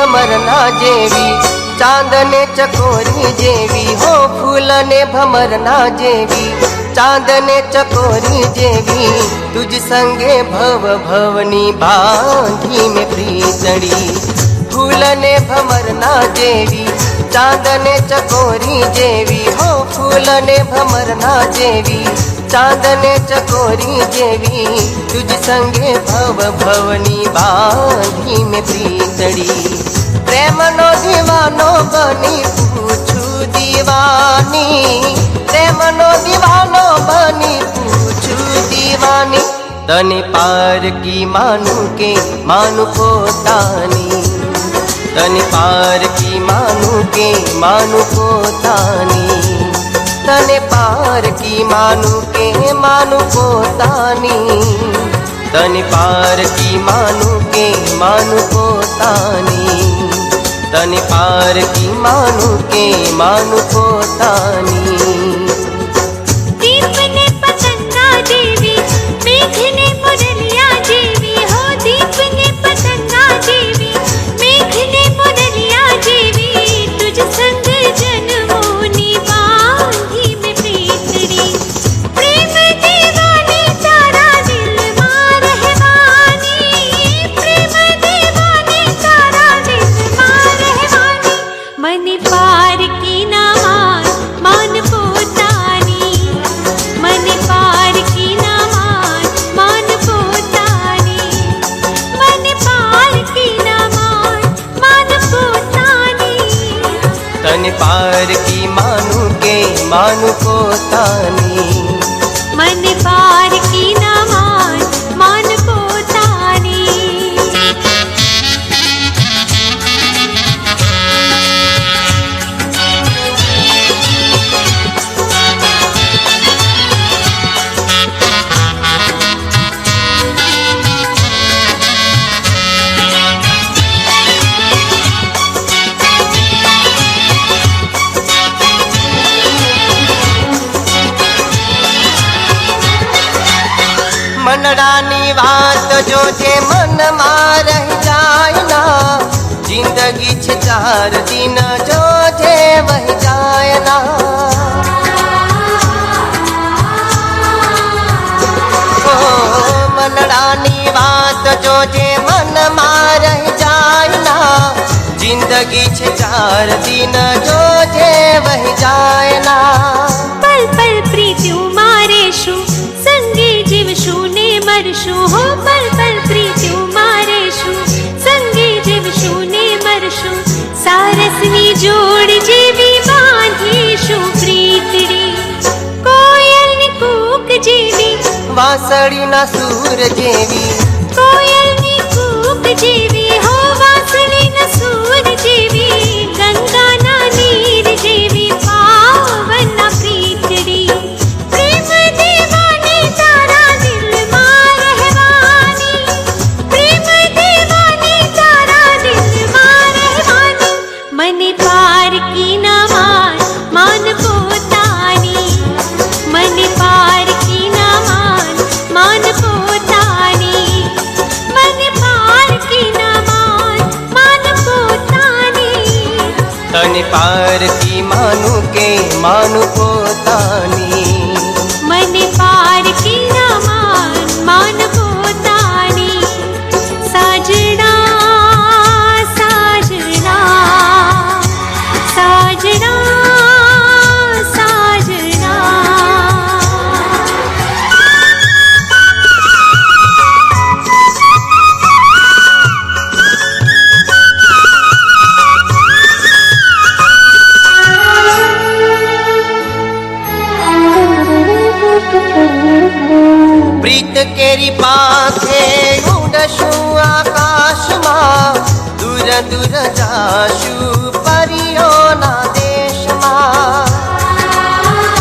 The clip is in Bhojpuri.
भमरना जेवी, चांदने चकोरी जेवी हो फूल ने भमरना जेवी, चांदने चकोरी जेवी तुझ संगे भव भवनी बांधी में प्रीतड़ी। फूल ने भमरना जेवी, चांदने चकोरी जेवी हो फूल ने भमरना जेवी, चांदने चकोरी जेवी तुझ संगे भव भवनी बांधी में प्रीतड़ी। प्रेम नो दीवानो बनी पूछू दीवानी, प्रेम नो दीवानो बनी पूछू दीवानी। तने पार की मानू के मानू पोतानी, तने पार की मानू के मानू पोतानी, तने पार की मानू के मानू पोतानी, तने पार की मानू के मानू पोतानी, तने पार की मानू के मानू पोतानी। दीप ने पतंगा देवी, मेघ ने मुरलिया देवी हो, दीप ने पतंगा देवी, मेघ ने मुरलिया देवी तुझ संग जन्मोनी बांधी में प्रीतड़ी। प्रेम दीवानी तारा दिल मां रहवानी, प्रेम दीवानी तारा दिल मां रहवानी। मन पार की ना मान पोतानी, मन पार की ना मान पोतानी, मन पार की ना मान पोतानी। तने पार की मानू के मानू पोतानी, मन पार की ना मान पोतानी। मनडानी बात जो जे मन में रह जाए ना, जिंदगी छे 4 दिन जो जे वह जाए ना। ओ मनडानी बात जो जे मन में रह जाए ना, जिंदगी छे 4 दिन जो जे वह जाए ना। पल पल प्रीति मारे शू, संगे जीवशू ने मरशू हो, पल पल प्रीति मारेशू, संगे जीवशू ने मरशू। सारसनी जोड़ जेवी बांधीशू प्रीतड़ी, कोयल ने कूक जेवी, वासड़ी ना सूर जेवी, कोयल ने कूक जेवी हो, वासड़ी ना सूर जेवी, गंगा ना नीर जेवी पावन ना प्रीतड़ी। प्रेम दीवानी तारा दिल मां रहवानी, प्रेम दीवानी तारा दिल मां रहवानी। मन पार की ना मान पोतानी, मन पार की ना मान पोतानी, मन पार की ना मान पोतानी। तने पार की मानू के मानू पोतानी, मन पार की ना मान पोतानी। साजना साजना साजना साजना। प्रीत केरी पाखे उड़शू आकाश मां, दूर दूर जाशू